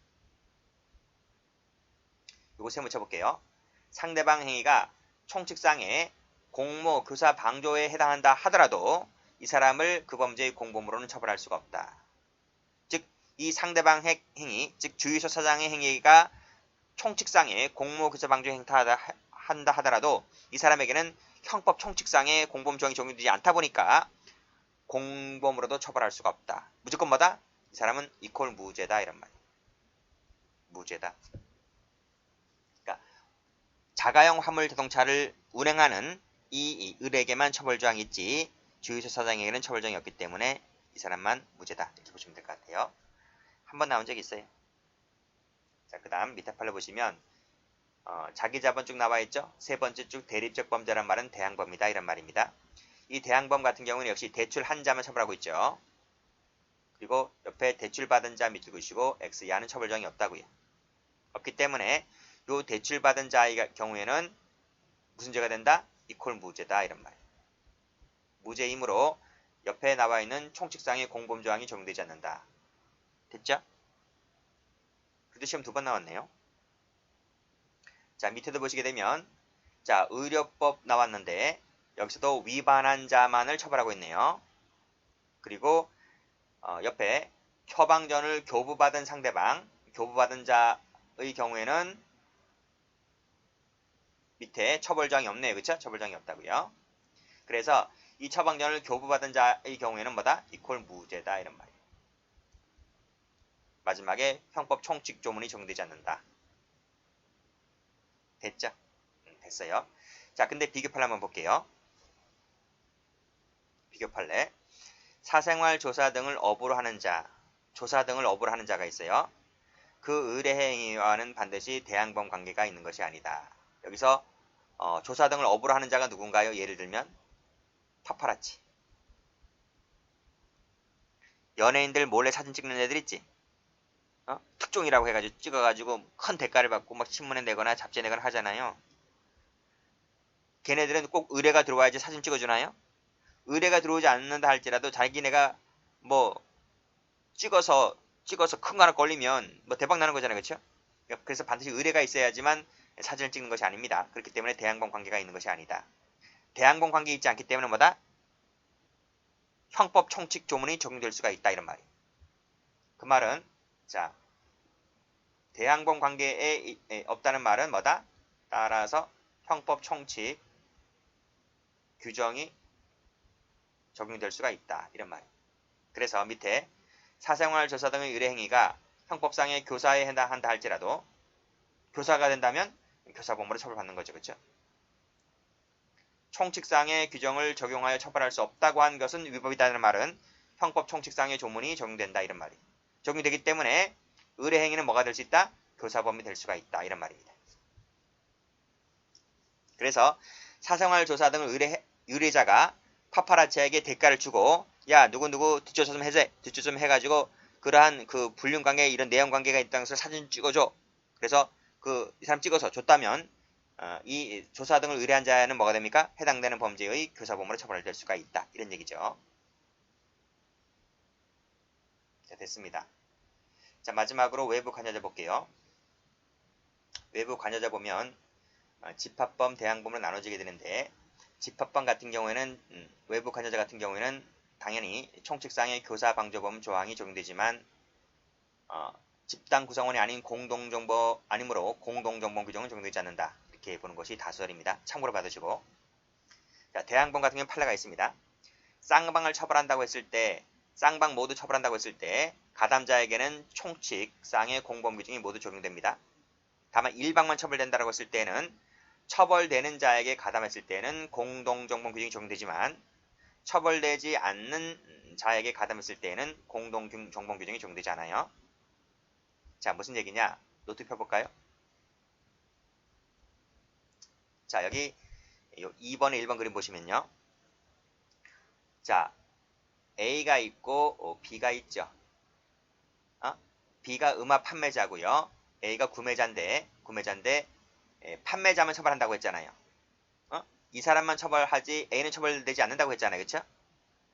요거 세모 쳐볼게요. 상대방 행위가 총칙상의 공모, 교사, 방조에 해당한다 하더라도 이 사람을 그 범죄의 공범으로는 처벌할 수가 없다. 즉, 이 상대방 행위, 즉 주유소 사장의 행위가 총칙상의 공모, 교사, 방조에 한다 하더라도 이 사람에게는 형법 총칙상의 공범 조항이 적용되지 않다 보니까 공범으로도 처벌할 수가 없다. 무조건 뭐다? 이 사람은 이퀄 무죄다 이런 말이에요. 무죄다. 그러니까 자가용 화물 자동차를 운행하는 이 을에게만 처벌조항이 있지 주유소 사장에게는 처벌조항이 없기 때문에 이 사람만 무죄다. 이렇게 보시면 될 것 같아요. 한번 나온 적이 있어요. 자, 그 다음 밑에 팔로 보시면 자기 자본 쭉 나와 있죠. 세 번째 쭉 대립적 범죄란 말은 대항범이다 이런 말입니다. 이 대항범 같은 경우는 역시 대출 한 자만 처벌하고 있죠. 그리고 옆에 대출 받은 자 밑줄 그으시고 X 이하는 처벌조항이 없다고요. 없기 때문에 요 대출 받은 자의 경우에는 무슨 죄가 된다? 이퀄 무죄다 이런 말. 무죄이므로 옆에 나와 있는 총칙상의 공범 조항이 적용되지 않는다. 됐죠? 그래도 시험 2번 나왔네요. 자, 밑에도 보시게 되면 자, 의료법 나왔는데 여기서도 위반한 자만을 처벌하고 있네요. 그리고 옆에 처방전을 교부받은 상대방, 교부받은 자의 경우에는 밑에 처벌조항이 없네요. 그렇죠? 처벌조항이 없다고요. 그래서 이 처방전을 교부받은 자의 경우에는 뭐다? 이퀄 무죄다 이런 말이에요. 마지막에 형법 총칙 조문이 적용되지 않는다. 됐죠? 됐어요. 자, 근데 비교 판례 한번 볼게요. 비교 판례. 사생활 조사 등을 업으로 하는 자, 조사 등을 업으로 하는 자가 있어요. 그 의뢰 행위와는 반드시 대항범 관계가 있는 것이 아니다. 여기서 조사 등을 업으로 하는 자가 누군가요? 예를 들면 파파라치. 연예인들 몰래 사진 찍는 애들 있지? 특종이라고 해가지고 찍어가지고 큰 대가를 받고 막 신문에 내거나 잡지에 내거나 하잖아요. 걔네들은 꼭 의뢰가 들어와야지 사진 찍어주나요? 의뢰가 들어오지 않는다 할지라도 자기네가 뭐 찍어서 큰 거 하나 걸리면 뭐 대박 나는 거잖아요. 그렇죠? 그래서 반드시 의뢰가 있어야지만 사진을 찍는 것이 아닙니다. 그렇기 때문에 대항범 관계가 있는 것이 아니다. 대항범 관계 있지 않기 때문에 뭐다? 형법 총칙 조문이 적용될 수가 있다 이런 말이에요. 그 말은 자, 대항범 관계에 없다는 말은 뭐다? 따라서 형법 총칙 규정이 적용될 수가 있다 이런 말이에요. 그래서 밑에 사생활 조사 등의 의뢰 행위가 형법상의 교사에 해당한다 할지라도 교사가 된다면 교사범으로 처벌받는 거죠. 그렇죠? 총칙상의 규정을 적용하여 처벌할 수 없다고 한 것은 위법이다는 말은 형법 총칙상의 조문이 적용된다 이런 말이에요. 적용되기 때문에 의뢰 행위는 뭐가 될 수 있다? 교사범이 될 수가 있다 이런 말입니다. 그래서 사생활 조사 등을 의뢰자가 파파라치에게 대가를 주고 야 누구 뒷조사 좀 해줘. 뒷조사 좀 해가지고 그러한 그 불륜관계 이런 내용관계가 있다는 것을 사진 찍어줘. 그래서 이 사람 찍어서 줬다면 이 조사 등을 의뢰한 자는 뭐가 됩니까? 해당되는 범죄의 교사범으로 처벌될 수가 있다. 이런 얘기죠. 자, 됐습니다. 자, 마지막으로 외부 관여자 볼게요. 외부 관여자 보면 집합범, 대항범으로 나눠지게 되는데 집합범 같은 경우에는 외부 관여자 같은 경우에는 당연히 총칙상의 교사방조범 조항이 적용되지만 집단 구성원이 아닌 공동정보 아니므로 공동정보 규정은 적용되지 않는다. 이렇게 보는 것이 다수설입니다. 참고로 받으시고 자, 대항범 같은 경우는 판례가 있습니다. 쌍방을 처벌한다고 했을 때 쌍방 모두 처벌한다고 했을 때 가담자에게는 총칙상의 공범 규정이 모두 적용됩니다. 다만 일방만 처벌된다고 했을 때는 처벌되는 자에게 가담했을 때는 공동정보 규정이 적용되지만 처벌되지 않는 자에게 가담했을 때는 공동정보 규정이 적용되지 않아요. 자, 무슨 얘기냐? 노트 펴볼까요? 자, 여기 2번에 1번 그림 보시면요. 자, A가 있고 B가 있죠. B가 음악 판매자고요. A가 구매자인데 판매자만 처벌한다고 했잖아요. 이 사람만 처벌하지 A는 처벌되지 않는다고 했잖아요. 그쵸?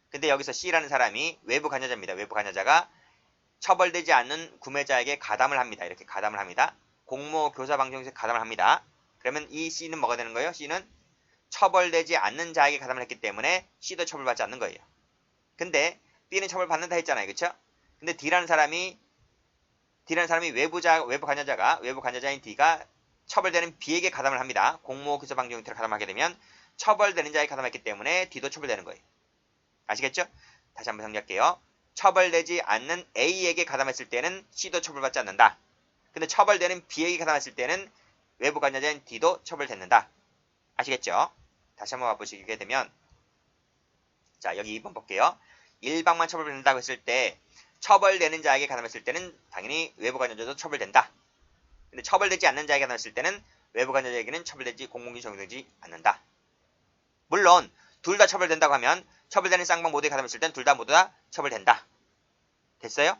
근데 여기서 C라는 사람이 외부 관여자입니다. 외부 관여자가 처벌되지 않는 구매자에게 가담을 합니다. 이렇게 가담을 합니다. 공모 교사 방송에서 가담을 합니다. 그러면 이 C는 뭐가 되는 거예요? C는 처벌되지 않는 자에게 가담을 했기 때문에 C도 처벌받지 않는 거예요. 근데 B는 처벌받는다 했잖아요. 그쵸? 근데 D라는 사람이 외부 관여자인 D가 처벌되는 B에게 가담을 합니다. 공모 교사 방송 형태로 가담하게 되면 처벌되는 자에게 가담했기 때문에 D도 처벌되는 거예요. 아시겠죠? 다시 한번 정리할게요. 처벌되지 않는 A에게 가담했을 때는 C도 처벌받지 않는다. 근데 처벌되는 B에게 가담했을 때는 외부 관여자인 D도 처벌됐는다. 아시겠죠? 다시 한번 봐보시게 되면 자 여기 2번 볼게요. 일방만 처벌받는다고 했을 때 처벌되는 자에게 가담했을 때는 당연히 외부 관여자도 처벌된다. 근데 처벌되지 않는 자에게 가담했을 때는 외부 관여자에게는 처벌되지 공공기 적용되지 않는다. 물론 둘 다 처벌된다고 하면 처벌되는 쌍방 모두에 가담했을 때는 둘 다 모두 다 처벌된다. 됐어요?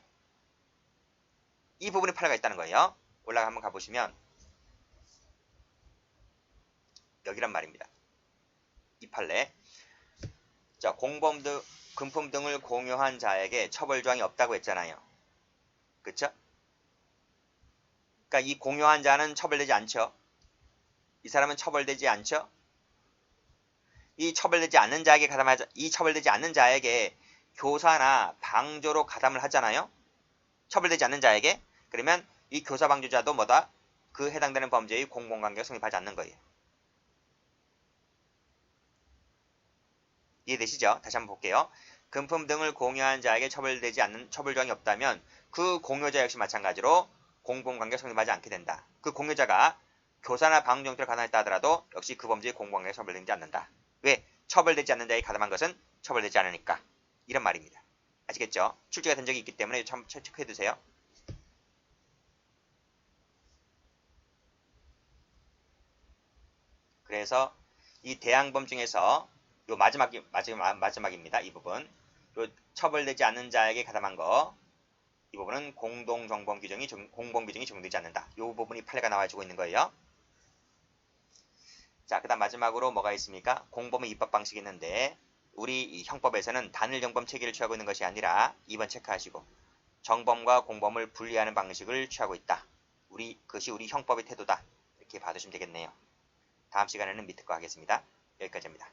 이 부분에 판례가 있다는 거예요. 올라가 한번 가보시면 여기란 말입니다. 이 판례. 자, 공범 등 금품 등을 공유한 자에게 처벌 조항이 없다고 했잖아요. 그쵸? 그러니까 이 공유한 자는 처벌되지 않죠. 이 사람은 처벌되지 않죠. 이 처벌되지 않는 자에게 교사나 방조로 가담을 하잖아요. 처벌되지 않는 자에게. 그러면 이 교사 방조자도 뭐다? 그 해당되는 범죄의 공범관계가 성립하지 않는 거예요. 이해되시죠? 다시 한번 볼게요. 금품 등을 공유한 자에게 처벌되지 않는 처벌 조항이 없다면 그 공유자 역시 마찬가지로 공범관계가 성립하지 않게 된다. 그 공유자가 교사나 방조 형태로 가담했다 하더라도 역시 그 범죄의 공범관계가 처벌되지 않는다. 왜? 처벌되지 않는 자에게 가담한 것은 처벌되지 않으니까. 이런 말입니다. 아시겠죠? 출제가 된 적이 있기 때문에 참 체크해두세요. 그래서 이 대항범 중에서 요 마지막입니다. 이 부분. 요 처벌되지 않는 자에게 가담한 거. 이 부분은 공범 규정이 적용되지 않는다. 이 부분이 판례가 나와주고 있는 거예요. 자, 그 다음 마지막으로 뭐가 있습니까? 공범의 입법 방식이 있는데 우리 이 형법에서는 단일 정범 체계를 취하고 있는 것이 아니라 2번 체크하시고 정범과 공범을 분리하는 방식을 취하고 있다. 그것이 우리 형법의 태도다. 이렇게 봐두시면 되겠네요. 다음 시간에는 밑에 거 하겠습니다. 여기까지입니다.